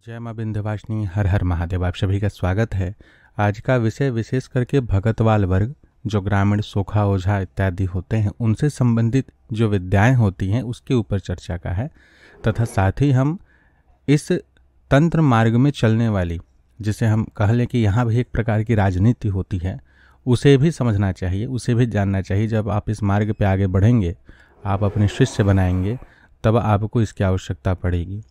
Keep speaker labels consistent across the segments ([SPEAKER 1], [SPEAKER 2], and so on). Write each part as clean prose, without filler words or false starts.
[SPEAKER 1] जय माँ विंध्यवासिनी, हर हर महादेव। आप सभी का स्वागत है। आज का विषय विशेष करके भगतवाल वर्ग, जो ग्रामीण सोखा ओझा इत्यादि होते हैं, उनसे संबंधित जो विद्याएं होती हैं उसके ऊपर चर्चा का है। तथा साथ ही हम इस तंत्र मार्ग में चलने वाली, जिसे हम कह लें कि यहाँ भी एक प्रकार की राजनीति होती है, उसे भी समझना चाहिए, उसे भी जानना चाहिए। जब आप इस मार्ग पे आगे बढ़ेंगे, आप अपने शिष्य बनाएंगे, तब आपको इसकी आवश्यकता पड़ेगी।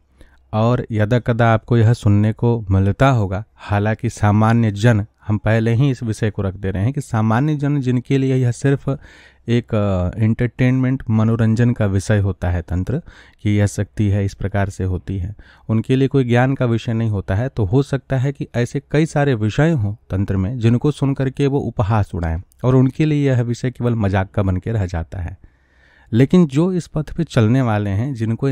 [SPEAKER 1] और यदा कदा आपको यह सुनने को मिलता होगा, हालांकि सामान्य जन, हम पहले ही इस विषय को रख दे रहे हैं कि सामान्य जन जिनके लिए यह सिर्फ एक एंटरटेनमेंट, मनोरंजन का विषय होता है तंत्र, कि यह शक्ति है, इस प्रकार से होती है, उनके लिए कोई ज्ञान का विषय नहीं होता है। तो हो सकता है कि ऐसे कई सारे विषय हों तंत्र में जिनको सुन करके वो उपहास उड़ाएं और उनके लिए यह विषय केवल मजाक का बन के रह जाता है। लेकिन जो इस पथ पे चलने वाले हैं, जिनको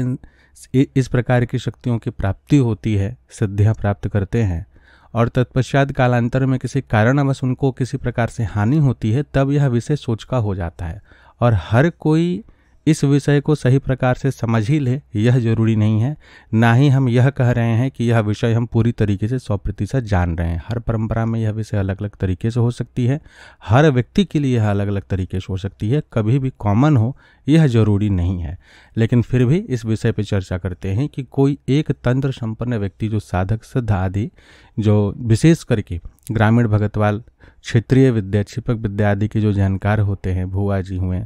[SPEAKER 1] इस प्रकार की शक्तियों की प्राप्ति होती है, सिद्धियां प्राप्त करते हैं, और तत्पश्चात कालांतर में किसी कारणवश उनको किसी प्रकार से हानि होती है, तब यह विषय सोच का हो जाता है। और हर कोई इस विषय को सही प्रकार से समझ ही ले, यह जरूरी नहीं है। ना ही हम यह कह रहे हैं कि यह विषय हम पूरी तरीके से 100% जान रहे हैं। हर परंपरा में यह विषय अलग अलग तरीके से हो सकती है, हर व्यक्ति के लिए यह अलग अलग तरीके से हो सकती है, कभी भी कॉमन हो यह जरूरी नहीं है। लेकिन फिर भी इस विषय पर चर्चा करते हैं कि कोई एक तंत्र संपन्न व्यक्ति, जो साधक सिद्ध आदि, जो विशेष करके ग्रामीण भगतवाल, क्षेत्रीय विद्या, छिपक विद्या आदि के जो जानकार होते हैं, भुआ जी हुए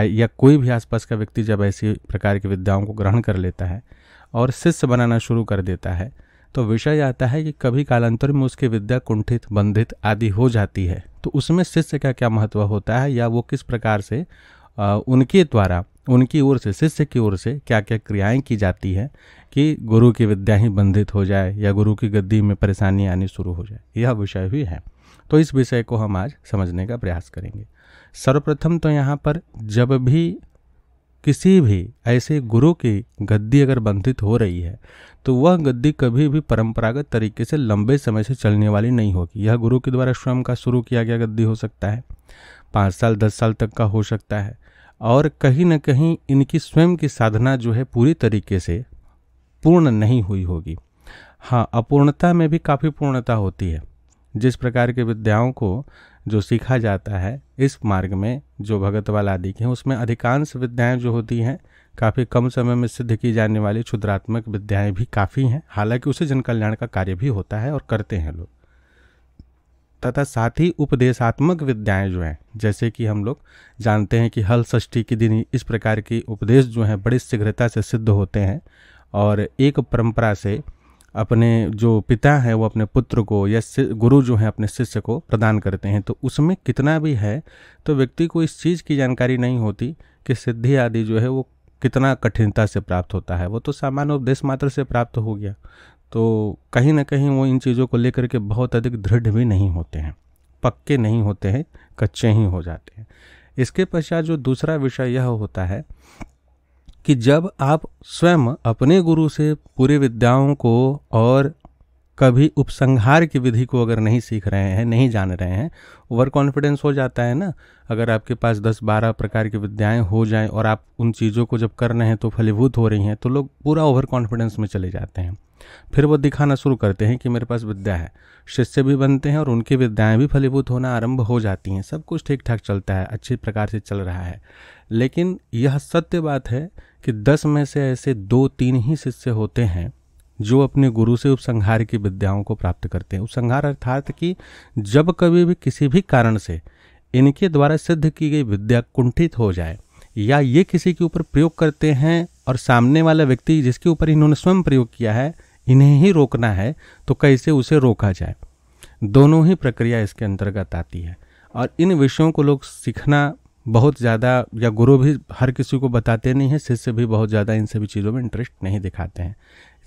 [SPEAKER 1] या कोई भी आसपास का व्यक्ति, जब ऐसी प्रकार की विद्याओं को ग्रहण कर लेता है और शिष्य बनाना शुरू कर देता है, तो विषय आता है कि कभी कालांतर में उसकी विद्या कुंठित, बंधित आदि हो जाती है। तो उसमें शिष्य का क्या महत्व होता है, या वो किस प्रकार से उनके द्वारा, उनकी ओर से, शिष्य की ओर से क्या क्या क्रियाएं की जाती है कि गुरु की विद्या ही बंधित हो जाए या गुरु की गद्दी में परेशानी आनी शुरू हो जाए, यह विषय भी है। तो इस विषय को हम आज समझने का प्रयास करेंगे। सर्वप्रथम तो यहाँ पर जब भी किसी भी ऐसे गुरु की गद्दी अगर बंधित हो रही है, तो वह गद्दी कभी भी परंपरागत तरीके से लंबे समय से चलने वाली नहीं होगी। यह गुरु के द्वारा स्वयं का शुरू किया गया गद्दी हो सकता है, 5 साल 10 साल तक का हो सकता है, और कहीं न कहीं इनकी स्वयं की साधना जो है पूरी तरीके से पूर्ण नहीं हुई होगी। हाँ, अपूर्णता में भी काफ़ी पूर्णता होती है। जिस प्रकार के विद्याओं को जो सीखा जाता है इस मार्ग में, जो भगतवाल आदि के हैं, उसमें अधिकांश विद्याएं जो होती हैं काफ़ी कम समय में सिद्ध की जाने वाली क्षुद्रात्मक विद्याएं भी काफ़ी हैं। हालांकि उसे जन कल्याण का कार्य भी होता है और करते हैं लोग। तथा साथ ही उपदेशात्मक विद्याएं जो हैं, जैसे कि हम लोग जानते हैं कि हल षष्ठी के दिन इस प्रकार की उपदेश जो हैं बड़ी शीघ्रता से सिद्ध होते हैं, और एक परंपरा से अपने जो पिता हैं वो अपने पुत्र को, या गुरु जो है अपने शिष्य को प्रदान करते हैं। तो उसमें कितना भी है, तो व्यक्ति को इस चीज़ की जानकारी नहीं होती कि सिद्धि आदि जो है वो कितना कठिनता से प्राप्त होता है। वो तो सामान्य उपदेश मात्र से प्राप्त हो गया, तो कहीं ना कहीं वो इन चीज़ों को लेकर के बहुत अधिक दृढ़ भी नहीं होते हैं, पक्के नहीं होते हैं, कच्चे ही हो जाते हैं। इसके पश्चात जो दूसरा विषय यह होता है कि जब आप स्वयं अपने गुरु से पूरी विद्याओं को, और कभी उपसंहार की विधि को अगर नहीं सीख रहे हैं, नहीं जान रहे हैं, ओवर कॉन्फिडेंस हो जाता है ना। अगर आपके पास 10-12 प्रकार की विद्याएं हो जाएं और आप उन चीज़ों को जब कर रहे हैं तो फलीभूत हो रही हैं, तो लोग पूरा ओवर कॉन्फिडेंस में चले जाते हैं। फिर वो दिखाना शुरू करते हैं कि मेरे पास विद्या है, शिष्य भी बनते हैं और उनकी विद्याएं भी फलीभूत होना आरंभ हो जाती हैं। सब कुछ ठीक ठाक चलता है, अच्छी प्रकार से चल रहा है। लेकिन यह सत्य बात है कि 10 में से ऐसे 2-3 ही शिष्य होते हैं जो अपने गुरु से उपसंहार की विद्याओं को प्राप्त करते हैं। उपसंहार अर्थात कि जब कभी भी किसी भी कारण से इनके द्वारा सिद्ध की गई विद्या कुंठित हो जाए, या ये किसी के ऊपर प्रयोग करते हैं और सामने वाला व्यक्ति जिसके ऊपर इन्होंने स्वयं प्रयोग किया है, इन्हें ही रोकना है, तो कैसे उसे रोका जाए। दोनों ही प्रक्रिया इसके अंतर्गत आती है। और इन विषयों को लोग सीखना बहुत ज़्यादा, या गुरु भी हर किसी को बताते नहीं हैं, शिष्य भी बहुत ज़्यादा इन सभी चीज़ों में इंटरेस्ट नहीं दिखाते हैं।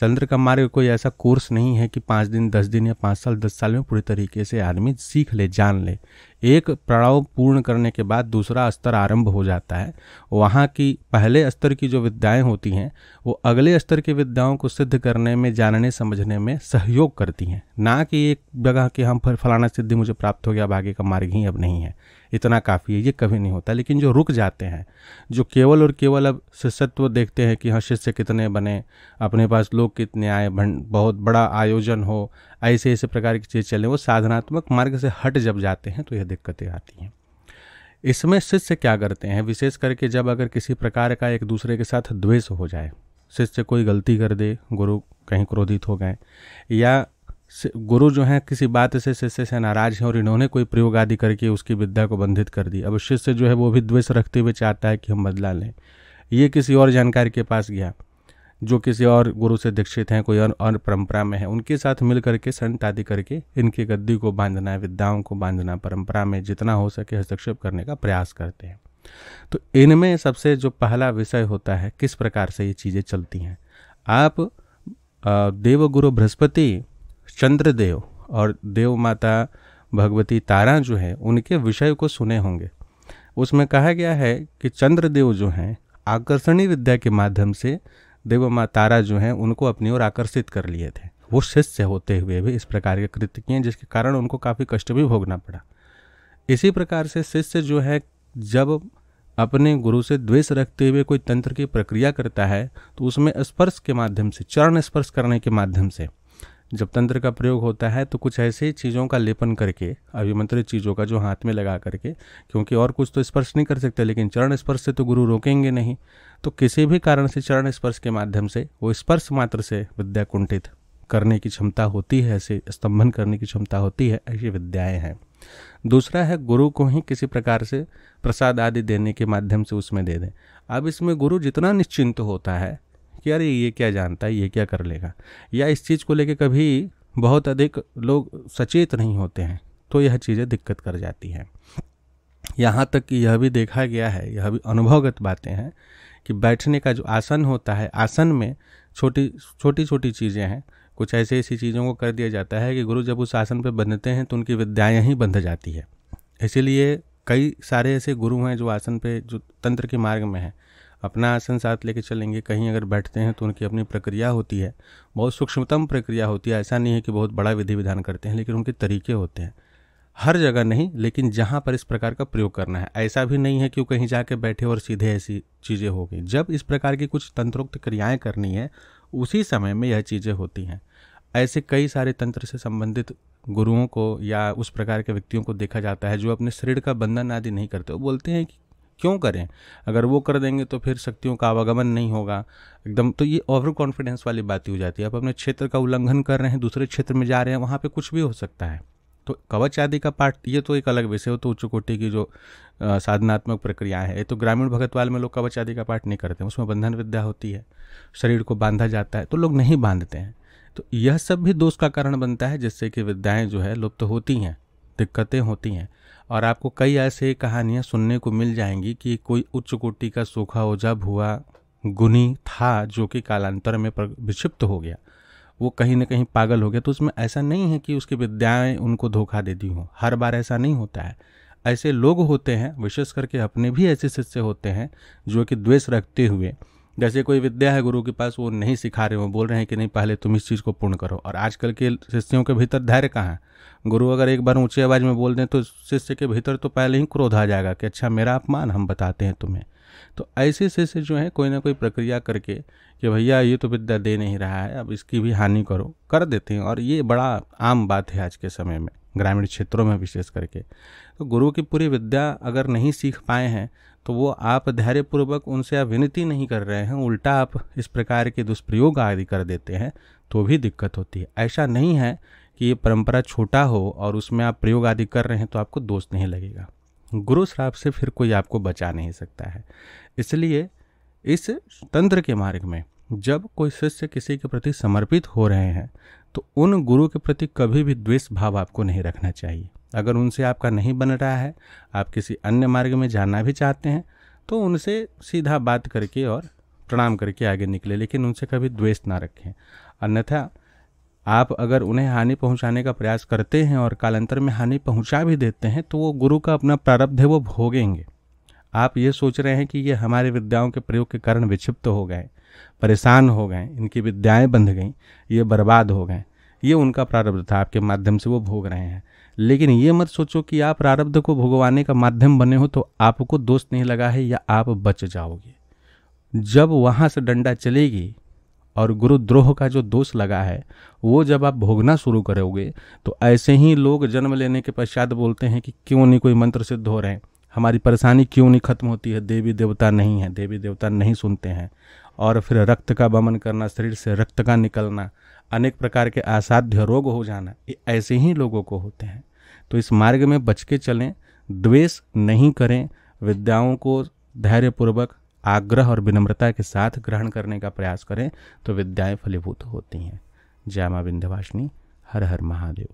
[SPEAKER 1] तंत्र का मार्ग कोई ऐसा कोर्स नहीं है कि 5 दिन 10 दिन या 5 साल 10 साल में पूरी तरीके से आदमी सीख ले, जान ले। एक पड़ाव पूर्ण करने के बाद दूसरा स्तर आरंभ हो जाता है। वहाँ की पहले स्तर की जो विद्याएं होती हैं वो अगले स्तर की विद्याओं को सिद्ध करने में, जानने समझने में सहयोग करती हैं। ना कि एक जगह कि हम फलाना सिद्धि मुझे प्राप्त हो गया, अब आगे का मार्ग ही अब नहीं है। इतना काफ़ी है, ये कभी नहीं होता। लेकिन जो रुक जाते हैं, जो केवल और केवल अब शिष्यत्व देखते हैं कि हाँ शिष्य कितने बने, अपने पास लोग कितने आए, बहुत बड़ा आयोजन हो, ऐसे ऐसे प्रकार की चीज़ चले, वो साधनात्मक मार्ग से हट जब जाते हैं तो यह दिक्कतें आती हैं। इसमें शिष्य क्या करते हैं, विशेष करके जब अगर किसी प्रकार का एक दूसरे के साथ द्वेष हो जाए, शिष्य कोई गलती कर दे, गुरु कहीं क्रोधित हो गए, या गुरु जो है किसी बात से शिष्य से नाराज है और इन्होंने कोई प्रयोग आदि करके उसकी विद्या को बंधित कर दी, अब शिष्य जो है वो भी द्वेष रखते हुए चाहता है कि हम बदला लें। ये किसी और जानकार के पास गया जो किसी और गुरु से दीक्षित हैं, कोई और परंपरा में है, उनके साथ मिल करके संत आदि करके इनकी गद्दी को बांधना है, विद्याओं को बांधना, परंपरा में जितना हो सके हस्तक्षेप करने का प्रयास करते हैं। तो इनमें सबसे जो पहला विषय होता है किस प्रकार से ये चीज़ें चलती हैं। आप देवगुरु बृहस्पति, चंद्रदेव और देव माता भगवती तारा जो है उनके विषय को सुने होंगे। उसमें कहा गया है कि चंद्रदेव जो हैं आकर्षणी विद्या के माध्यम से देव माँ तारा जो हैं उनको अपनी ओर आकर्षित कर लिए थे। वो शिष्य होते हुए भी इस प्रकार के कृत्य किए जिसके कारण उनको काफ़ी कष्ट भी भोगना पड़ा। इसी प्रकार से शिष्य जो है जब अपने गुरु से द्वेष रखते हुए कोई तंत्र की प्रक्रिया करता है तो उसमें स्पर्श के माध्यम से, चरण स्पर्श करने के माध्यम से जब तंत्र का प्रयोग होता है तो कुछ ऐसे चीज़ों का लेपन करके, अभिमंत्रित चीज़ों का जो हाथ में लगा करके, क्योंकि और कुछ तो स्पर्श नहीं कर सकते, लेकिन चरण स्पर्श से तो गुरु रोकेंगे नहीं, तो किसी भी कारण से चरण स्पर्श के माध्यम से वो स्पर्श मात्र से विद्या कुंठित करने की क्षमता होती है, ऐसे स्तंभन करने की क्षमता होती है, ऐसी विद्याएं हैं। दूसरा है गुरु को ही किसी प्रकार से प्रसाद आदि देने के माध्यम से उसमें दे दें। अब इसमें गुरु जितना निश्चिंत होता है कि अरे ये क्या जानता है, ये क्या कर लेगा, या इस चीज़ को लेके कभी बहुत अधिक लोग सचेत नहीं होते हैं, तो यह चीज़ें दिक्कत कर जाती हैं। यहाँ तक कि यह भी देखा गया है, यह भी अनुभवगत बातें हैं कि बैठने का जो आसन होता है, आसन में छोटी छोटी चीज़ें हैं, कुछ ऐसी चीज़ों को कर दिया जाता है कि गुरु जब उस आसन पर बंधते हैं तो उनकी विद्याएं ही बंध जाती है। इसीलिए कई सारे ऐसे गुरु हैं जो आसन पे, जो तंत्र के मार्ग में हैं, अपना आसन साथ लेके चलेंगे, कहीं अगर बैठते हैं तो उनकी अपनी प्रक्रिया होती है, बहुत सूक्ष्मतम प्रक्रिया होती है। ऐसा नहीं है कि बहुत बड़ा विधि विधान करते हैं, लेकिन उनके तरीके होते हैं। हर जगह नहीं, लेकिन जहाँ पर इस प्रकार का प्रयोग करना है, ऐसा भी नहीं है कि वो कहीं जाके बैठे और सीधे ऐसी चीज़ें हो गई। जब इस प्रकार की कुछ तंत्रोक्त क्रियाएं करनी है उसी समय में यह चीज़ें होती हैं। ऐसे कई सारे तंत्र से संबंधित गुरुओं को या उस प्रकार के व्यक्तियों को देखा जाता है जो अपने शरीर का बंधन आदि नहीं करते। वो बोलते हैं कि क्यों करें, अगर वो कर देंगे तो फिर शक्तियों का आवागमन नहीं होगा एकदम। तो ये ओवर कॉन्फिडेंस वाली बात हो जाती है। आप अपने क्षेत्र का उल्लंघन कर रहे हैं, दूसरे क्षेत्र में जा रहे हैं, वहाँ पे कुछ भी हो सकता है। तो कवच आदि का पाठ ये तो एक अलग विषय हो, तो उच्च कोटि की जो साधनात्मक प्रक्रियाएं है, तो ग्रामीण भगतवाल में लोग कवच आदि का पाठ नहीं करते हैं, उसमें बंधन विद्या होती है, शरीर को बांधा जाता है, तो लोग नहीं बांधते हैं। तो यह सब भी दोष का कारण बनता है, जिससे कि विद्याएं जो है लुप्त होती हैं, दिक्कतें होती हैं। और आपको कई ऐसे कहानियां सुनने को मिल जाएंगी कि कोई उच्च कोटि का सूखा ओझा भुआ गुनी था जो कि कालांतर में विक्षिप्त हो गया, वो कहीं ना कहीं पागल हो गया। तो उसमें ऐसा नहीं है कि उसकी विद्याएं उनको धोखा देती हों, हर बार ऐसा नहीं होता है। ऐसे लोग होते हैं, विशेष करके अपने भी ऐसे शिष्य होते हैं जो कि द्वेष रखते हुए, जैसे कोई विद्या है गुरु के पास, वो नहीं सिखा रहे, वो बोल रहे हैं कि नहीं पहले तुम इस चीज़ को पूर्ण करो। और आजकल के शिष्यों के भीतर धैर्य कहाँ है। गुरु अगर एक बार ऊंची आवाज़ में बोल दें तो शिष्य के भीतर तो पहले ही क्रोध आ जाएगा कि अच्छा मेरा अपमान, हम बताते हैं तुम्हें। तो ऐसे शिष्य जो है कोई ना कोई प्रक्रिया करके कि भैया ये तो विद्या दे नहीं रहा है, अब इसकी भी हानि करो, कर देते हैं। और ये बड़ा आम बात है आज के समय में, ग्रामीण क्षेत्रों में विशेष करके। तो गुरु की पूरी विद्या अगर नहीं सीख पाए हैं तो वो आप धैर्यपूर्वक उनसे आप विनती नहीं कर रहे हैं, उल्टा आप इस प्रकार के दुष्प्रयोग आदि कर देते हैं, तो भी दिक्कत होती है। ऐसा नहीं है कि ये परंपरा छोटा हो और उसमें आप प्रयोग आदि कर रहे हैं तो आपको दोष नहीं लगेगा। गुरु श्राप से फिर कोई आपको बचा नहीं सकता है। इसलिए इस तंत्र के मार्ग में जब कोई शिष्य किसी के प्रति समर्पित हो रहे हैं तो उन गुरु के प्रति कभी भी द्वेष भाव आपको नहीं रखना चाहिए। अगर उनसे आपका नहीं बन रहा है, आप किसी अन्य मार्ग में जाना भी चाहते हैं, तो उनसे सीधा बात करके और प्रणाम करके आगे निकले, लेकिन उनसे कभी द्वेष ना रखें। अन्यथा आप अगर उन्हें हानि पहुंचाने का प्रयास करते हैं और कालांतर में हानि पहुंचा भी देते हैं तो वो गुरु का अपना प्रारब्ध है, वो भोगेंगे। आप ये सोच रहे हैं कि ये हमारे विद्याओं के प्रयोग के कारण विक्षिप्त हो गए, परेशान हो गए, इनकी विद्याएं बंध गईं, ये बर्बाद हो गए, ये उनका प्रारब्ध था, आपके माध्यम से वो भोग रहे हैं। लेकिन ये मत सोचो कि आप प्रारब्ध को भोगवाने का माध्यम बने हो तो आपको दोष नहीं लगा है या आप बच जाओगे। जब वहाँ से डंडा चलेगी और गुरुद्रोह का जो दोष लगा है वो जब आप भोगना शुरू करोगे तो ऐसे ही लोग जन्म लेने के पश्चात बोलते हैं कि क्यों नहीं कोई मंत्र सिद्ध हो रहे हैं, हमारी परेशानी क्यों नहीं खत्म होती है, देवी देवता नहीं है, देवी देवता नहीं सुनते हैं। और फिर रक्त का वमन करना, शरीर से रक्त का निकलना, अनेक प्रकार के असाध्य रोग हो जाना, ये ऐसे ही लोगों को होते हैं। तो इस मार्ग में बच के चलें, द्वेष नहीं करें, विद्याओं को धैर्यपूर्वक आग्रह और विनम्रता के साथ ग्रहण करने का प्रयास करें तो विद्याएं फलीभूत होती हैं। जय मां विंध्यवासिनी। हर हर महादेव।